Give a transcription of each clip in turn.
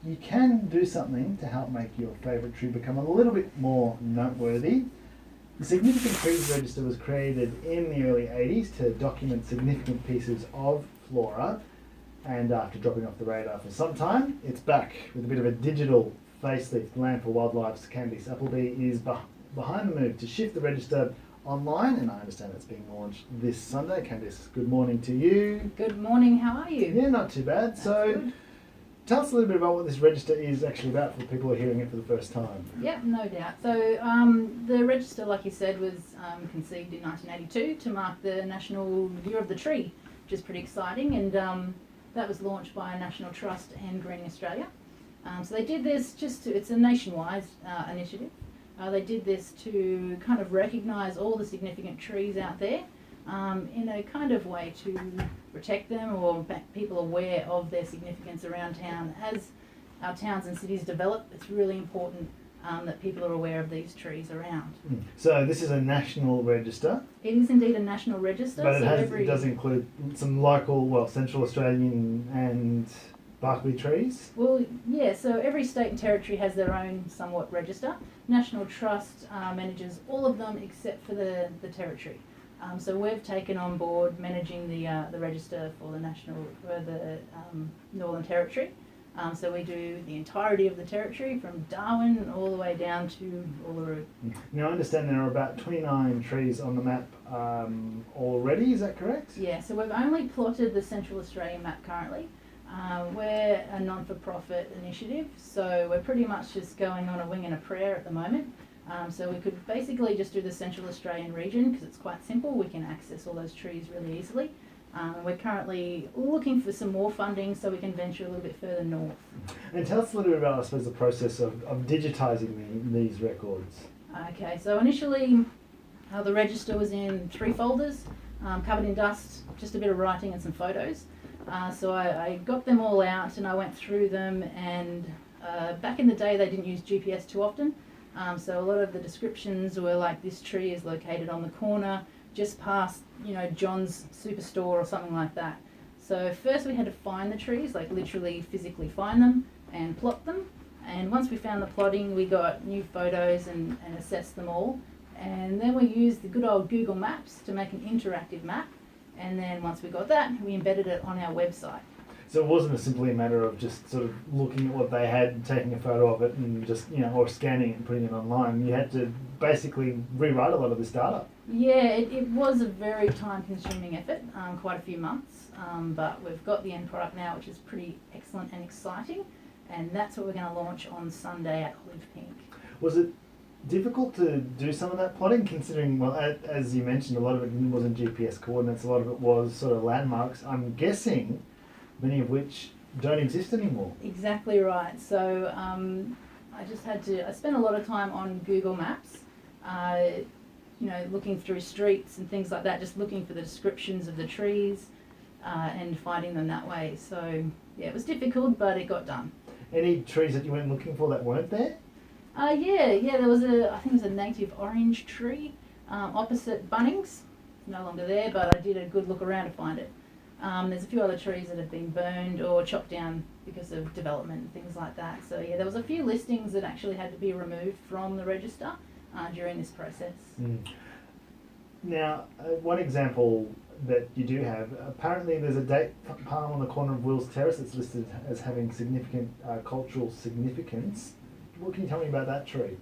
you can do something to help make your favourite tree become a little bit more noteworthy. The Significant Trees Register was created in the early 80s to document significant pieces of flora, and after dropping off the radar for some time, it's back with a bit of a digital facelift. Land for Wildlife's Candice Appleby is behind the move to shift the register online, and I understand it's being launched this Sunday. Candice, good morning to you. Good morning, how are you? Yeah, not too bad. That's so good. Tell us a little bit about what this register is actually about for people who are hearing it for the first time. Yep, no doubt. So the register, like you said, was conceived in 1982 to mark the National Year of the Tree, which is pretty exciting, and that was launched by National Trust and Greening Australia. So they did this it's a nationwide initiative. They did this to kind of recognise all the significant trees out there in a kind of way to protect them or make people aware of their significance around town. As our towns and cities develop, it's really important that people are aware of these trees around. So this is a national register. It is indeed a national register. But so it does include some local, Central Australian and Barkby trees? Well, yeah, so every state and territory has their own somewhat register. National Trust manages all of them except for the territory. So we've taken on board managing the register for the Northern Territory. So we do the entirety of the territory from Darwin all the way down to Uluru. Now I understand there are about 29 trees on the map already, is that correct? Yeah, so we've only plotted the Central Australian map currently. We're a non-for-profit initiative, so we're pretty much just going on a wing and a prayer at the moment. So we could basically just do the Central Australian region because it's quite simple. We can access all those trees really easily. We're currently looking for some more funding so we can venture a little bit further north. And tell us a little bit about, I suppose, the process of digitising these records. Okay, so initially the register was in 3 folders, covered in dust, just a bit of writing and some photos. So I got them all out and I went through them, and back in the day they didn't use GPS too often. So a lot of the descriptions were like, this tree is located on the corner just past, John's Superstore or something like that. So first we had to find the trees, like literally physically find them and plot them. And once we found the plotting, we got new photos and assessed them all. And then we used the good old Google Maps to make an interactive map. And then once we got that, we embedded it on our website. So it wasn't simply a matter of just sort of looking at what they had, taking a photo of it and just, or scanning it and putting it online. You had to basically rewrite a lot of this data. Yeah, it was a very time-consuming effort, quite a few months, but we've got the end product now, which is pretty excellent and exciting, and that's what we're going to launch on Sunday at Olive Pink. Was it difficult to do some of that plotting, considering, as you mentioned, a lot of it wasn't GPS coordinates, a lot of it was sort of landmarks, I'm guessing, many of which don't exist anymore. Exactly right. So I spent a lot of time on Google Maps, looking through streets and things like that, just looking for the descriptions of the trees and finding them that way. So yeah, it was difficult, but it got done. Any trees that you went looking for that weren't there? Yeah, there was I think it was a native orange tree opposite Bunnings. No longer there, but I did a good look around to find it. There's a few other trees that have been burned or chopped down because of development and things like that. So yeah, there was a few listings that actually had to be removed from the register during this process. Now, one example that you do have, apparently there's a date palm on the corner of Wills Terrace that's listed as having significant cultural significance. What can you tell me about that tree?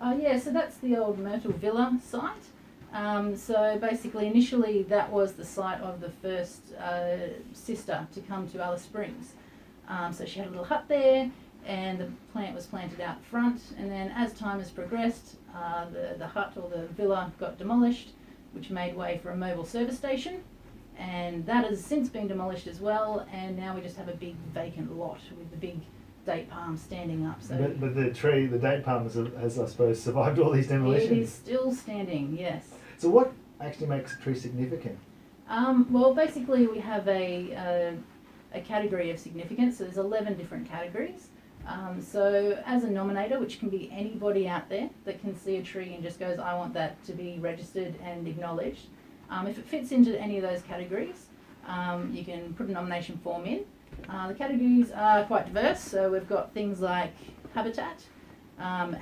Yeah, so that's the old Myrtle Villa site. So basically, initially that was the site of the first sister to come to Alice Springs. So she had a little hut there, and the plant was planted out front, and then as time has progressed, the hut or the villa got demolished, which made way for a mobile service station, and that has since been demolished as well, and now we just have a big vacant lot with the big date palm standing up. So but the date palm has, I suppose, survived all these demolitions? It is still standing, yes. So what actually makes a tree significant? Well, basically we have a category of significance, so there's 11 different categories. So as a nominator, which can be anybody out there that can see a tree and just goes, I want that to be registered and acknowledged. If it fits into any of those categories, you can put a nomination form in, The categories are quite diverse, so we've got things like habitat,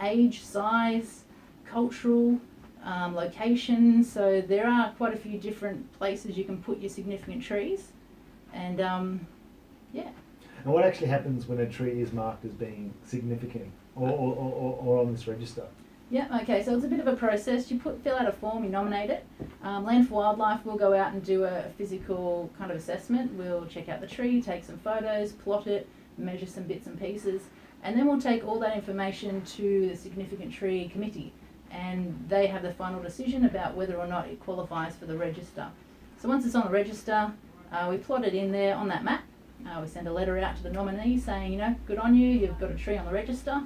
age, size, cultural, location, so there are quite a few different places you can put your significant trees, and yeah. And what actually happens when a tree is marked as being significant or on this register? Yeah, okay, so it's a bit of a process. You fill out a form, you nominate it. Land for Wildlife will go out and do a physical kind of assessment. We'll check out the tree, take some photos, plot it, measure some bits and pieces, and then we'll take all that information to the Significant Tree Committee, and they have the final decision about whether or not it qualifies for the register. So once it's on the register, we plot it in there on that map. We send a letter out to the nominee saying, you know, good on you, you've got a tree on the register,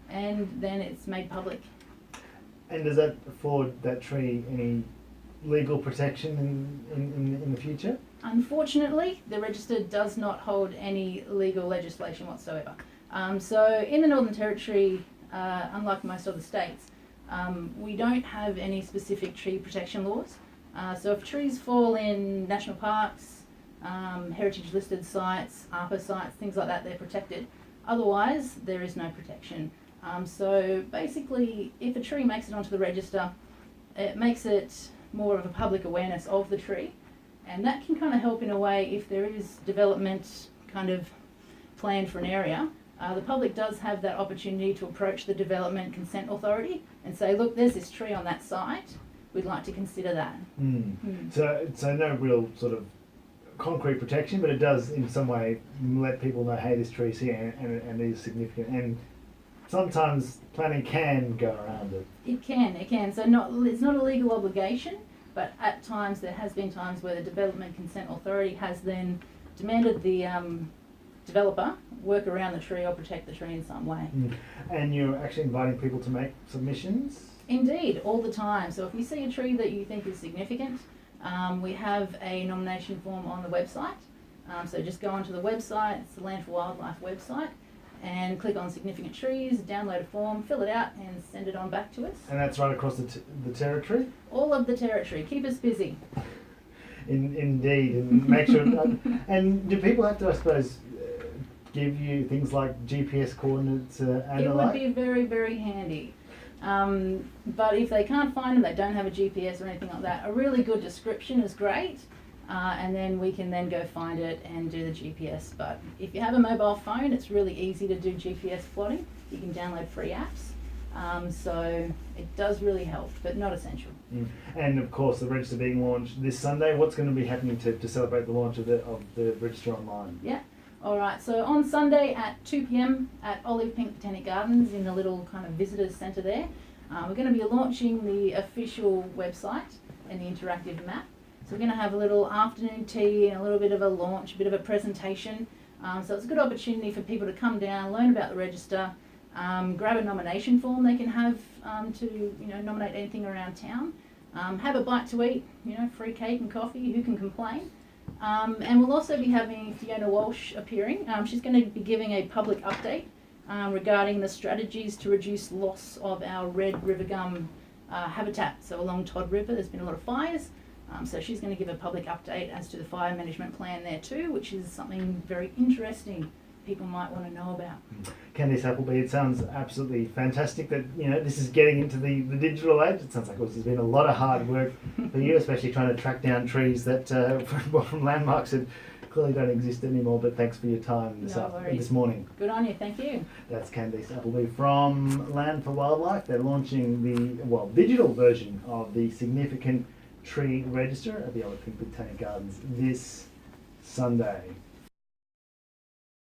and then it's made public. And does that afford that tree any legal protection in the future? Unfortunately, the register does not hold any legal legislation whatsoever. So in the Northern Territory, unlike most other states, we don't have any specific tree protection laws. So if trees fall in national parks, heritage listed sites, ARPA sites, things like that, they're protected. Otherwise, there is no protection. So basically, if a tree makes it onto the register, it makes it more of a public awareness of the tree, and that can kind of help in a way if there is development kind of planned for an area. The public does have that opportunity to approach the Development Consent Authority and say, look, there's this tree on that site, we'd like to consider that. So no real sort of concrete protection, but it does in some way let people know, hey, this tree's here and is significant. And sometimes planning can go around it. It can. So it's not a legal obligation, but at times there has been times where the Development Consent Authority has then demanded the developer work around the tree or protect the tree in some way. And you're actually inviting people to make submissions? Indeed, all the time. So if you see a tree that you think is significant, we have a nomination form on the website. So just go onto the website, it's the Land for Wildlife website, and click on significant trees, download a form, fill it out and send it on back to us. And that's right across the territory? All of the territory. Keep us busy. Indeed, and make sure. And do people have to, I suppose, give you things like GPS coordinates and it the would like? be very, very handy. But if they can't find them, they don't have a GPS or anything like that, a really good description is great. And then we can then go find it and do the GPS. But if you have a mobile phone, it's really easy to do GPS plotting. You can download free apps. So it does really help, but not essential. And of course, the register being launched this Sunday, what's going to be happening to celebrate the launch of the register online? Yeah. All right, so on Sunday at 2 p.m. at Olive Pink Botanic Gardens in the little kind of visitors centre there, we're going to be launching the official website and the interactive map. So we're going to have a little afternoon tea and a little bit of a launch, a bit of a presentation. So it's a good opportunity for people to come down, learn about the register, grab a nomination form they can have to nominate anything around town, have a bite to eat, free cake and coffee, who can complain? And we'll also be having Fiona Walsh appearing. She's going to be giving a public update regarding the strategies to reduce loss of our red river gum habitat. So along Todd River there's been a lot of fires. So she's going to give a public update as to the fire management plan there too, which is something very interesting people might want to know about. Candice Appleby, it sounds absolutely fantastic that this is getting into the digital age. It sounds like there's been a lot of hard work for you, especially trying to track down trees that from landmarks that clearly don't exist anymore. But thanks for your time this morning. Good on you, thank you. That's Candice Appleby from Land for Wildlife. They're launching the digital version of the Significant Tree Register at the Olive Pink Botanic Gardens this Sunday.